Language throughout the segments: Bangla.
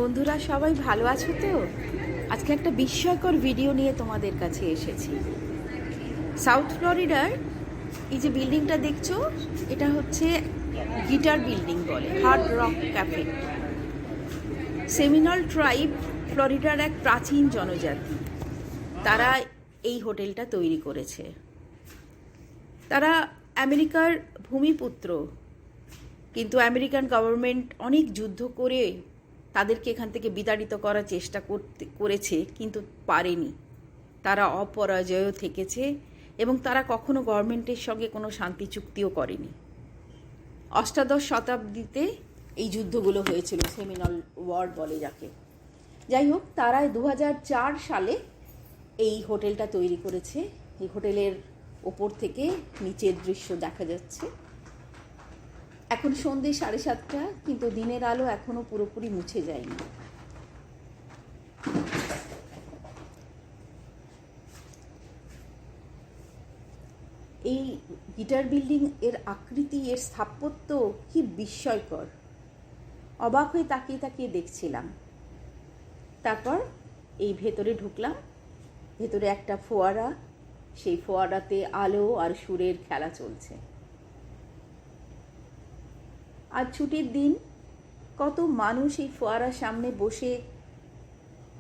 বন্ধুরা সবাই ভালো আছো তো? আজকে একটা বিস্ময়কর ভিডিও নিয়ে তোমাদের কাছে এসেছি। সাউথ ফ্লোরিডার এই যে বিল্ডিংটা দেখছো, এটা হচ্ছে গিটার বিল্ডিং বলে, হার্ড রক ক্যাফে। সেমিনল ট্রাইব ফ্লোরিডার এক প্রাচীন জনজাতি, তারা এই হোটেলটা তৈরি করেছে। তারা আমেরিকার ভূমিপুত্র, কিন্তু আমেরিকান গভর্নমেন্ট অনেক যুদ্ধ করে তাদেরকে এখান থেকে বিতাড়িত করার চেষ্টা করেছে, কিন্তু পারেনি। তারা অপরাজয় থেকেছে এবং তারা কখনো গভর্নমেন্টের সঙ্গে কোনো শান্তি চুক্তিও করেনি। অষ্টাদশ শতাব্দীতে এই যুদ্ধগুলো হয়েছিল, সেমিনল ওয়ার বলে যাকে। যাই হোক, তারা 2004 সালে এই হোটেলটা তৈরি করেছে। এই হোটেলের ওপর থেকে নিচের দৃশ্য দেখা যাচ্ছে। এখন সন্ধ্যে 7:30, কিন্তু দিনের আলো এখনো পুরোপুরি মুছে যায়নি। এই গিটার বিল্ডিং এর আকৃতি, এর স্থাপত্য কি বিস্ময়কর! অবাক হয়ে তাকিয়ে তাকিয়ে দেখছিলাম। তারপর এই ভেতরে ঢুকলাম। ভেতরে একটা ফোয়ারা, সেই ফোয়ারাতে আলো আর সুরের খেলা চলছে। আজ ছুটির দিন, কত মানুষ এই ফোয়ারার সামনে বসে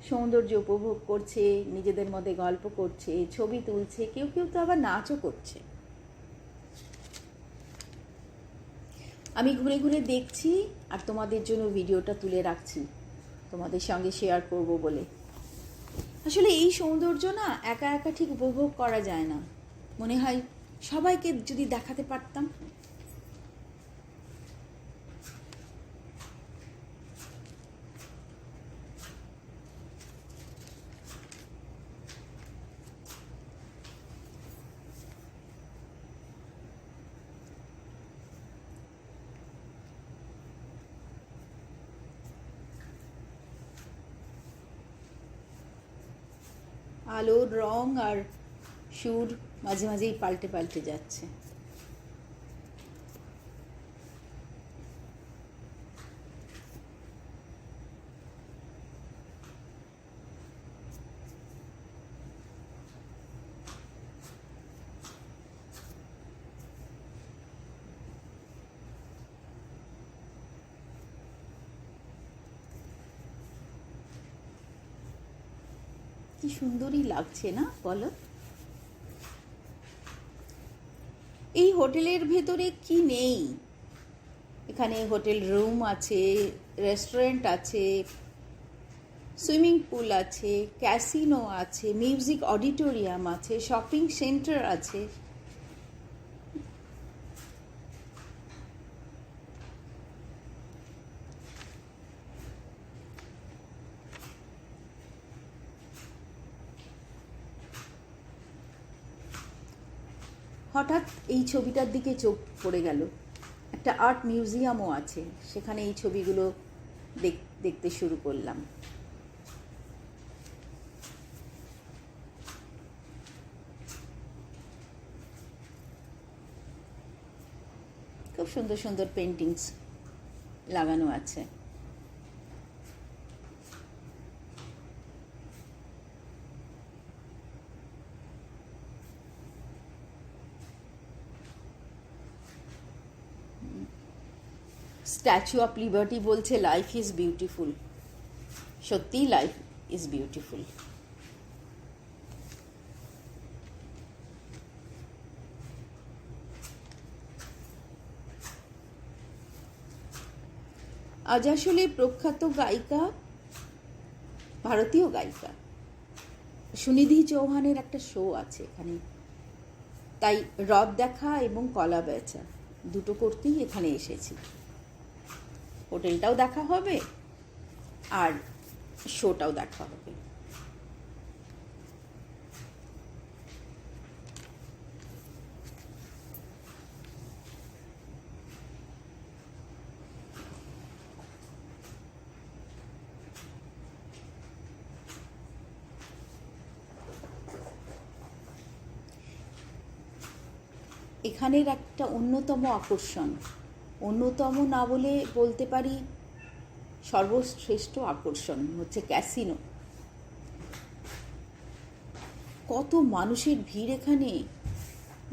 সৌন্দর্য উপভোগ করছে, নিজেদের মধ্যে গল্প করছে, ছবি তুলছে, কেউ কেউ তো আবার নাচও করছে। আমি ঘুরে ঘুরে দেখছি আর তোমাদের জন্য ভিডিওটা তুলে রাখছি, তোমাদের সঙ্গে শেয়ার করব বলে। আসলে এই সৌন্দর্য না একা একা ঠিক উপভোগ করা যায় না। মনে হয় সবাইকে যদি দেখাতে পারতাম। আলোর রং আর সুর মাঝে মাঝেই পাল্টে পাল্টে যাচ্ছে। কি সুন্দরই লাগছে না, বলো? এই হোটেলের ভেতরে কি নেই? এখানে হোটেল রুম আছে, রেস্টুরেন্ট আছে, সুইমিং পুল আছে, ক্যাসিনো আছে, মিউজিক অডিটোরিয়াম আছে, শপিং সেন্টার আছে। হঠাৎ এই ছবিটার দিকে চোখ পড়ে গেল। একটা আর্ট মিউজিয়ামও আছে, সেখানে এই ছবিগুলো দেখতে শুরু করলাম। খুব সুন্দর সুন্দর পেন্টিংস লাগানো আছে। স্ট্যাচু অফ লিবার্টি বলছে লাইফ ইজ বিউটিফুল। সত্যিই লাইফ ইজ বিউটিফুল। আজ আসলে প্রখ্যাত গায়িকা, ভারতীয় গায়িকা সুনিধি চৌহানের একটা শো আছে এখানে। তাই হ্রদ দেখা এবং কলা বেচা দুটো করতেই এখানে এসেছি। হোটেলটাও দেখা হবে আর শোটাও দেখা হবে। এখানের একটা অন্যতম আকর্ষণ, অন্যতম না বলে বলতে পারি সর্বশ্রেষ্ঠ আকর্ষণ হচ্ছে ক্যাসিনো। কত মানুষের ভিড় এখানে।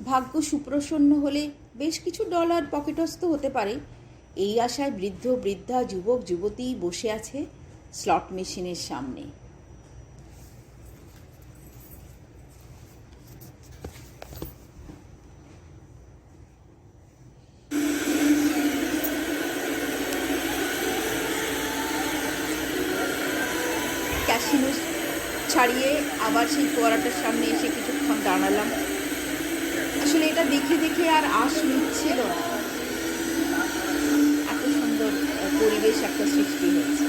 ভাগ্য সুপ্রসন্ন হলে বেশ কিছু ডলার পকেটস্থ হতে পারে, এই আশায় বৃদ্ধ বৃদ্ধা যুবক যুবতী বসে আছে স্লট মেশিনের সামনে। ক্যাসিনো ছাড়িয়ে আবার সেই ফোয়ারাটার সামনে এসে কিছুক্ষণ দাঁড়ালাম। আসলে এটা দেখে দেখে আর আশ মিটছিল না, এত সুন্দর পরিবেশ একটা সৃষ্টি হয়েছে।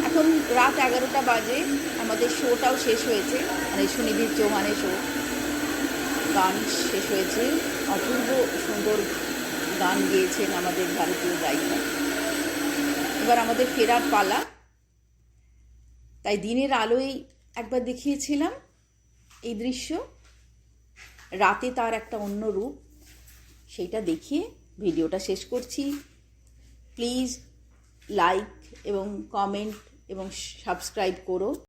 এখন রাত 11টা বাজে, আমাদের শোটাও শেষ হয়েছে, মানে সুনিধি চৌহানের শো। গান শেষ হয়েছে, অপূর্ব সুন্দর গান গেয়েছেন আমাদের ভারতীয় গায়িকা। এবার আমাদের ফেরার পালা। তাই দিনের আলোয় একবার দেখিয়েছিলাম এই দৃশ্য, রাতে তার একটা অন্য রূপ, সেইটা দেখিয়ে ভিডিওটা শেষ করছি। প্লিজ লাইক এবং কমেন্ট এবং সাবস্ক্রাইব করো।